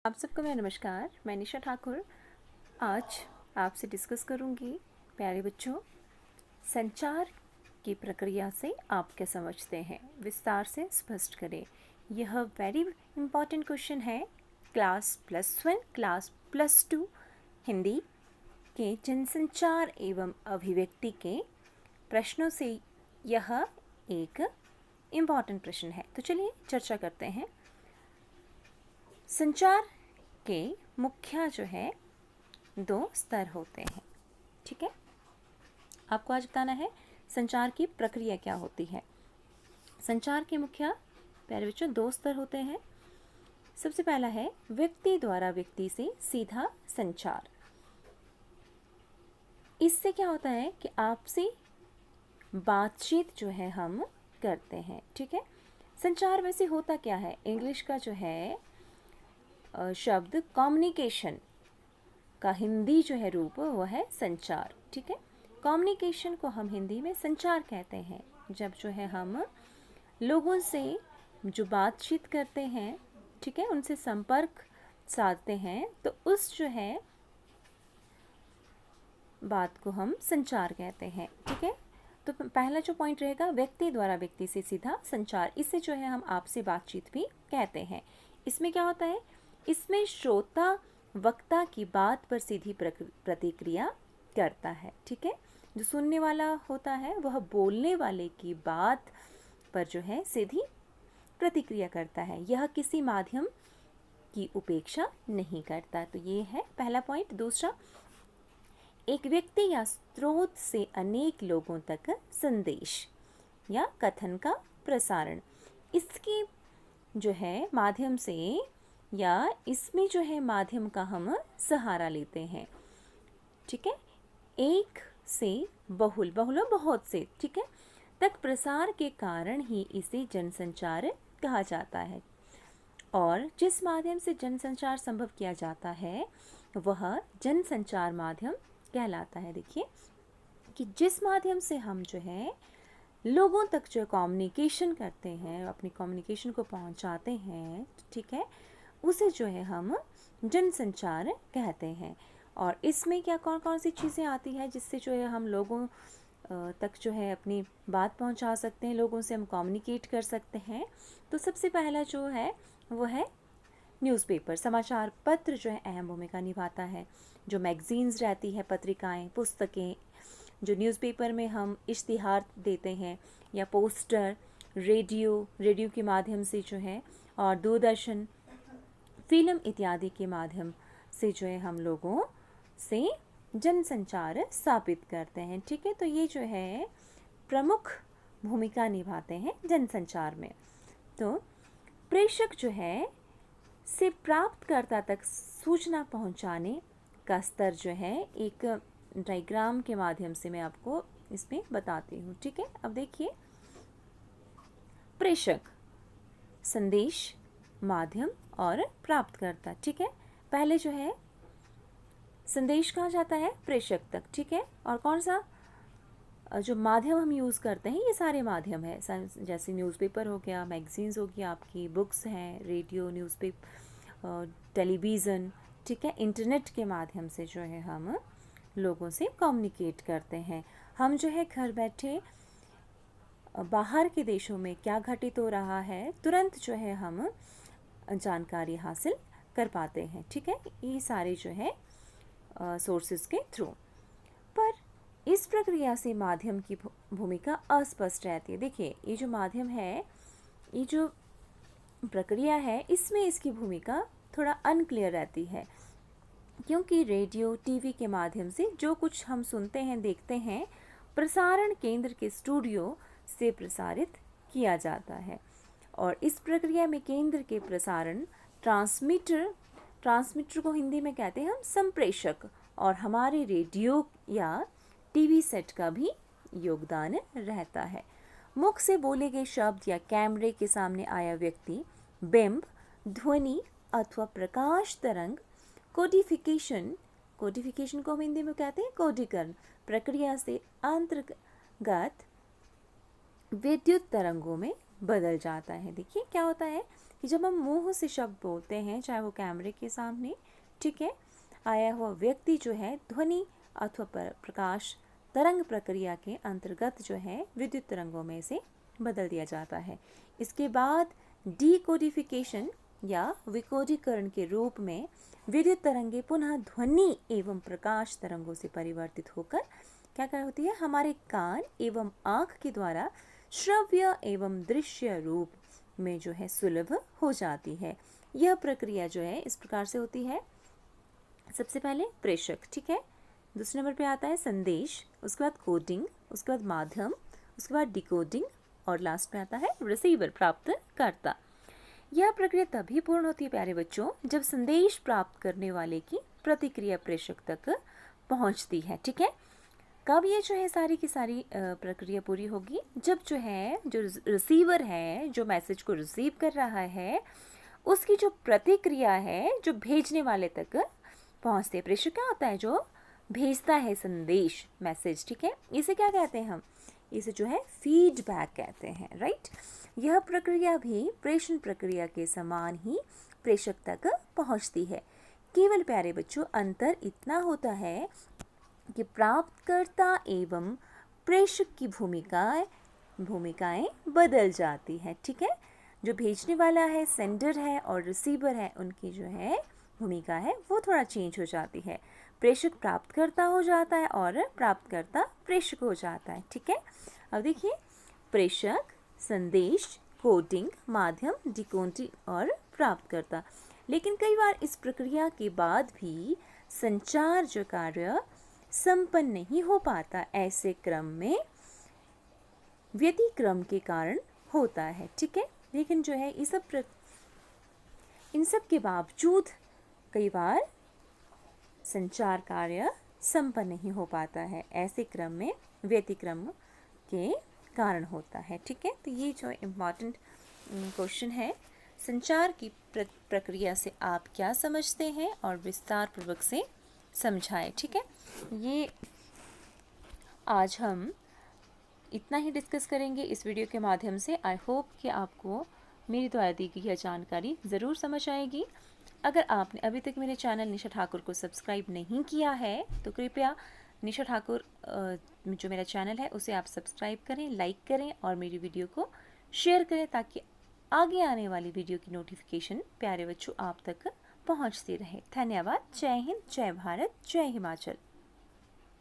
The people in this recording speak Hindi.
आप सबको मेरा नमस्कार। मैं निशा ठाकुर आज आपसे डिस्कस करूंगी प्यारे बच्चों, संचार की प्रक्रिया से आप क्या समझते हैं, विस्तार से स्पष्ट करें। यह वेरी इम्पॉर्टेंट क्वेश्चन है क्लास +1 क्लास +2 हिंदी के जनसंचार एवं अभिव्यक्ति के प्रश्नों से यह एक इम्पॉर्टेंट प्रश्न है। तो चलिए चर्चा करते हैं। संचार के मुख्य जो है 2 स्तर होते हैं, ठीक है। आपको आज बताना है संचार की प्रक्रिया क्या होती है। संचार के मुख्य प्यारे बच्चों 2 स्तर होते हैं। सबसे पहला है व्यक्ति द्वारा व्यक्ति से सीधा संचार। इससे क्या होता है कि आपसे बातचीत जो है हम करते हैं, ठीक है। संचार वैसे होता क्या है, इंग्लिश का जो है शब्द कम्युनिकेशन का हिंदी जो है रूप वो है संचार, ठीक है। कम्युनिकेशन को हम हिंदी में संचार कहते हैं। जब जो है हम लोगों से जो बातचीत करते हैं, ठीक है, उनसे संपर्क साधते हैं, तो उस जो है बात को हम संचार कहते हैं, ठीक है। तो पहला जो पॉइंट रहेगा व्यक्ति द्वारा व्यक्ति से सीधा संचार। इससे जो है हम आपसे बातचीत भी कहते हैं। इसमें क्या होता है, इसमें श्रोता वक्ता की बात पर सीधी प्रतिक्रिया करता है, ठीक है। जो सुनने वाला होता है वह बोलने वाले की बात पर जो है सीधी प्रतिक्रिया करता है। यह किसी माध्यम की उपेक्षा नहीं करता। तो ये है पहला पॉइंट। दूसरा, एक व्यक्ति या स्रोत से अनेक लोगों तक संदेश या कथन का प्रसारण। इसके जो है माध्यम से या इसमें जो है माध्यम का हम सहारा लेते हैं, ठीक है। एक से बहुल बहुत से, ठीक है, तक प्रसार के कारण ही इसे जनसंचार कहा जाता है। और जिस माध्यम से जनसंचार संभव किया जाता है वह जनसंचार माध्यम कहलाता है। देखिए कि जिस माध्यम से हम जो है लोगों तक जो कम्युनिकेशन करते हैं, अपनी कम्युनिकेशन को पहुंचाते हैं, ठीक है, उसे जो है हम जनसंचार कहते हैं। और इसमें क्या कौन कौन सी चीज़ें आती हैं जिससे जो है हम लोगों तक जो है अपनी बात पहुंचा सकते हैं, लोगों से हम कम्युनिकेट कर सकते हैं। तो सबसे पहला जो है वो है न्यूज़पेपर, समाचार पत्र जो है अहम भूमिका निभाता है। जो मैगजीन्स रहती है, पत्रिकाएं, पुस्तकें, जो न्यूज़पेपर में हम इश्तिहार देते हैं, या पोस्टर, रेडियो के माध्यम से जो है, और दूरदर्शन, फिल्म इत्यादि के माध्यम से जो है हम लोगों से जनसंचार स्थापित करते हैं, ठीक है। तो ये जो है प्रमुख भूमिका निभाते हैं जनसंचार में। तो प्रेषक जो है से प्राप्तकर्ता तक सूचना पहुंचाने का स्तर जो है एक डायग्राम के माध्यम से मैं आपको इसमें बताती हूँ, ठीक है। अब देखिए, प्रेषक, संदेश, माध्यम और प्राप्तकर्ता, ठीक है। पहले जो है संदेश कहाँ जाता है, प्रेषक तक, ठीक है। और कौन सा जो माध्यम हम यूज़ करते हैं, ये सारे माध्यम है, जैसे न्यूज़पेपर हो गया, मैगजीन्स हो गया, आपकी बुक्स हैं, रेडियो, न्यूज़पेपर, टेलीविज़न, ठीक है। इंटरनेट के माध्यम से जो है हम लोगों से कम्युनिकेट करते हैं। हम जो है घर बैठे बाहर के देशों में क्या घटित हो रहा है तुरंत जो है हम जानकारी हासिल कर पाते हैं, ठीक है। ये सारे जो है सोर्सेज के थ्रू। पर इस प्रक्रिया से माध्यम की भूमिका अस्पष्ट रहती है। देखिए, ये जो माध्यम है, ये जो प्रक्रिया है, इसमें इसकी भूमिका थोड़ा अनक्लियर रहती है, क्योंकि रेडियो, टीवी के माध्यम से जो कुछ हम सुनते हैं, देखते हैं, प्रसारण केंद्र के स्टूडियो से प्रसारित किया जाता है। और इस प्रक्रिया में केंद्र के प्रसारण ट्रांसमीटर को हिंदी में कहते हैं हम संप्रेषक, और हमारे रेडियो या टीवी सेट का भी योगदान रहता है। मुख से बोले गए शब्द या कैमरे के सामने आया व्यक्ति, बिंब, ध्वनि अथवा प्रकाश तरंग, कोडिफिकेशन को हम हिंदी में कहते हैं कोडीकरण प्रक्रिया से अंतर्गत विद्युत तरंगों में बदल जाता है। देखिए क्या होता है, कि जब हम मुंह से शब्द बोलते हैं, चाहे वो कैमरे के सामने, ठीक है, आया हुआ व्यक्ति जो है ध्वनि अथवा प्रकाश तरंग प्रक्रिया के अंतर्गत जो है विद्युत तरंगों में से बदल दिया जाता है। इसके बाद डीकोडिफिकेशन या विकोडीकरण के रूप में विद्युत तरंगे पुनः ध्वनि एवं प्रकाश तरंगों से परिवर्तित होकर क्या क्या होती है, हमारे कान एवं आँख के द्वारा श्रव्य एवं दृश्य रूप में जो है सुलभ हो जाती है। यह प्रक्रिया जो है इस प्रकार से होती है। सबसे पहले प्रेषक, ठीक है, दूसरे नंबर पे आता है संदेश, उसके बाद कोडिंग, उसके बाद माध्यम, उसके बाद डिकोडिंग और लास्ट में आता है रिसीवर, प्राप्तकर्ता। यह प्रक्रिया तभी पूर्ण होती है प्यारे बच्चों जब संदेश प्राप्त करने वाले की प्रतिक्रिया प्रेषक तक पहुंचती है, ठीक है। कब ये जो है सारी की सारी प्रक्रिया पूरी होगी, जब जो है जो रिसीवर है, जो मैसेज को रिसीव कर रहा है, उसकी जो प्रतिक्रिया है जो भेजने वाले तक पहुंचते हैं। प्रेषक क्या होता है, जो भेजता है संदेश, मैसेज, ठीक है। इसे क्या कहते हैं हम, इसे जो है फीडबैक कहते हैं, राइट। यह प्रक्रिया भी प्रेषण प्रक्रिया के समान ही प्रेषक तक पहुंचती है। केवल प्यारे बच्चों अंतर इतना होता है कि प्राप्तकर्ता एवं प्रेषक की भूमिकाएं बदल जाती है, ठीक है। जो भेजने वाला है, सेंडर है, और रिसीवर है, उनकी जो है भूमिका है वो थोड़ा चेंज हो जाती है। प्रेषक प्राप्तकर्ता हो जाता है और प्राप्तकर्ता प्रेषक हो जाता है, ठीक है। अब देखिए, प्रेषक, संदेश, कोडिंग, माध्यम, डिकोडिंग और प्राप्तकर्ता। लेकिन कई बार इस प्रक्रिया के बाद भी संचार जो कार्य संपन्न नहीं हो पाता, ऐसे क्रम में व्यतिक्रम के कारण होता है, ठीक है। लेकिन जो है इन सब के बावजूद कई बार संचार कार्य संपन्न नहीं हो पाता है, ऐसे क्रम में व्यतिक्रम के कारण होता है, ठीक है। तो ये जो इम्पॉर्टेंट क्वेश्चन है, संचार की प्रक्रिया से आप क्या समझते हैं और विस्तार पूर्वक से समझाएं, ठीक है। ये आज हम इतना ही डिस्कस करेंगे इस वीडियो के माध्यम से। आई होप कि आपको मेरी द्वारा दी गई यह जानकारी ज़रूर समझ आएगी। अगर आपने अभी तक मेरे चैनल निशा ठाकुर को सब्सक्राइब नहीं किया है तो कृपया निशा ठाकुर जो मेरा चैनल है उसे आप सब्सक्राइब करें, लाइक करें और मेरी वीडियो को शेयर करें ताकि आगे आने वाली वीडियो की नोटिफिकेशन प्यारे बच्चों आप तक पहुंचती रहे। धन्यवाद। जय हिंद, जय भारत, जय हिमाचल।